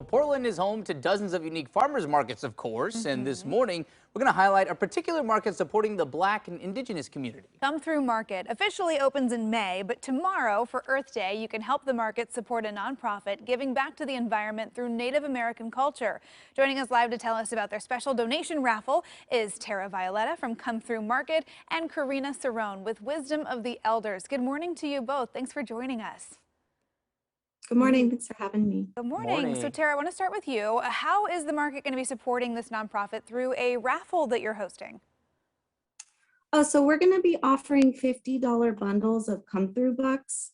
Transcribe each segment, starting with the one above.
Portland is home to dozens of unique farmers markets, of course, and this morning we're going to highlight a particular market supporting the Black and Indigenous community. Come Thru Market officially opens in May, but tomorrow for Earth Day, you can help the market support a nonprofit giving back to the environment through Native American culture. Joining us live to tell us about their special donation raffle is Tara Violetta from Come Thru Market and Karina Cerrone with Wisdom of the Elders. Good morning to you both. Thanks for joining us. Good morning. Thanks for having me. Good morning. So Tara, I want to start with you. How is the market going to be supporting this nonprofit through a raffle that you're hosting? So we're going to be offering $50 bundles of Come Thru bucks.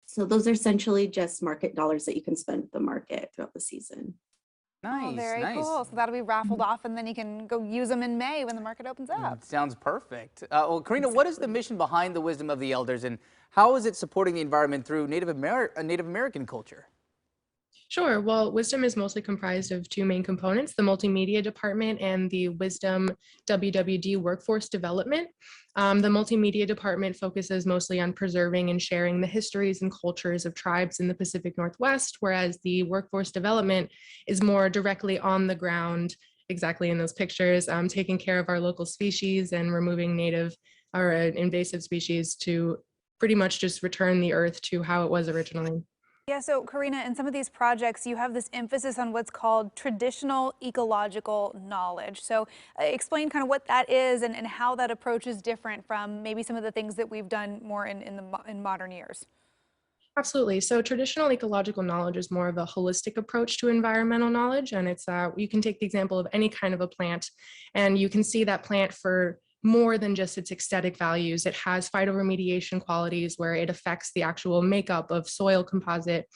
So those are essentially just market dollars that you can spend at the market throughout the season. Nice, very nice. cool. So that'll be raffled off, and then you can go use them in May when the market opens up. Sounds perfect. Well, Karina, what is the mission behind the Wisdom of the Elders, and how is it supporting the environment through Native American culture? Sure. Well, Wisdom is mostly comprised of two main components, the multimedia department and the Wisdom WWD workforce development. The multimedia department focuses mostly on preserving and sharing the histories and cultures of tribes in the Pacific Northwest, whereas the workforce development is more directly on the ground, exactly in those pictures, taking care of our local species and removing native or invasive species to pretty much just return the earth to how it was originally. Yeah, so Karina, in some of these projects, you have this emphasis on what's called traditional ecological knowledge. So explain kind of what that is and how that approach is different from maybe some of the things that we've done more in modern years. Absolutely. So traditional ecological knowledge is more of a holistic approach to environmental knowledge. And it's you can take the example of any kind of a plant, and you can see that plant for more than just its aesthetic values. It has phytoremediation qualities where it affects the actual makeup of soil composite,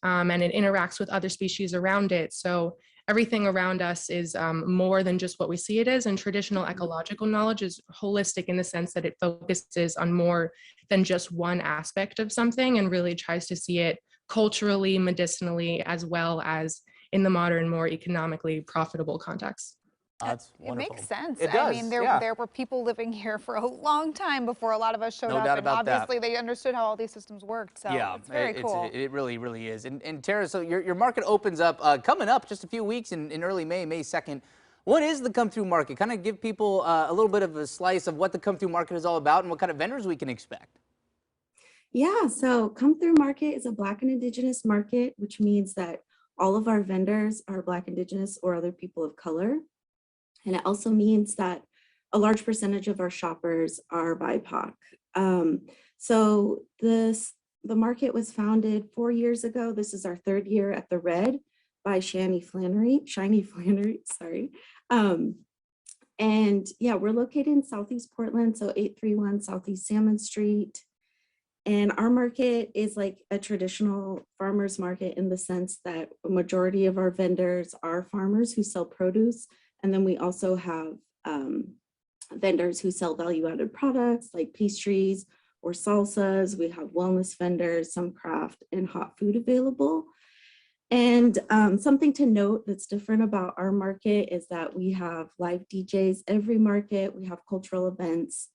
and it interacts with other species around it. So everything around us is more than just what we see it as, and traditional ecological knowledge is holistic in the sense that it focuses on more than just one aspect of something and really tries to see it culturally, medicinally, as well as in the modern, more economically profitable context. That's wonderful. It makes sense. It does, I mean, there were people living here for a long time before a lot of us showed No up, doubt and about that. obviously they understood how all these systems worked. So it's very cool. It really, really is. And Tara, so your market opens up coming up just a few weeks in early May, May 2nd. What is the Come Thru Market? Kind of give people a little bit of a slice of what the Come Thru Market is all about and what kind of vendors we can expect. Yeah, so Come Thru Market is a Black and Indigenous market, which means that all of our vendors are Black, Indigenous, or other people of color. And it also means that a large percentage of our shoppers are BIPOC. So the market was founded 4 years ago. This is our third year at the Red by Shiny Flannery, sorry. And yeah, we're located in Southeast Portland, so 831 Southeast Salmon Street. And our market is like a traditional farmers market in the sense that a majority of our vendors are farmers who sell produce. And then we also have vendors who sell value-added products like pastries or salsas. We have wellness vendors, some craft and hot food available. And something to note that's different about our market is that we have live DJs every market. We have cultural events,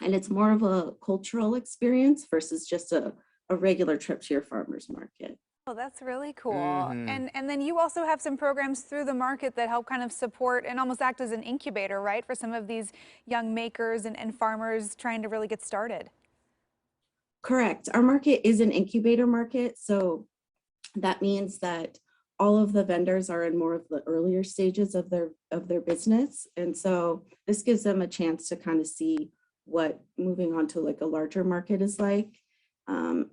and it's more of a cultural experience versus just a regular trip to your farmer's market. Oh, that's really cool. And then you also have some programs through the market that help kind of support and almost act as an incubator, right, for some of these young makers and farmers trying to really get started. Correct. Our market is an incubator market. So that means that all of the vendors are in more of the earlier stages of their business. And so this gives them a chance to kind of see what moving on to like a larger market is like.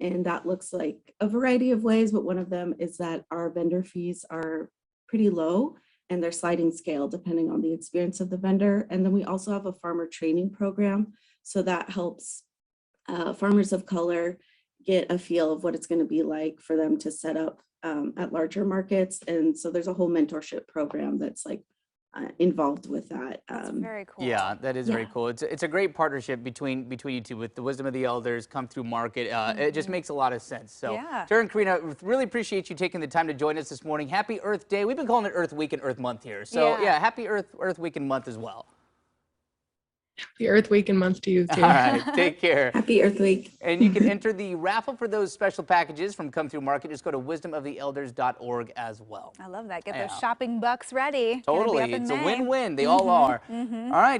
And that looks like a variety of ways, but one of them is that our vendor fees are pretty low and they're sliding scale depending on the experience of the vendor. And then we also have a farmer training program. So that helps farmers of color get a feel of what it's going to be like for them to set up at larger markets. And so there's a whole mentorship program that's like involved with that. That's very cool. Yeah, that is very cool. It's a great partnership between you two with the Wisdom of the Elders, Come Thru Market. It just makes a lot of sense. So, Tara and Karina, really appreciate you taking the time to join us this morning. Happy Earth Day. We've been calling it Earth Week and Earth Month here. So, yeah happy Earth Week and Month as well. The Earth Week and month to you too. All right, take care. Happy Earth Week. And you can enter the raffle for those special packages from Come Through Market. Just go to wisdomoftheelders.org as well. I love that. Get Yeah. those shopping bucks ready. Gonna be Totally. up in It's a May. win-win. They all are. All right.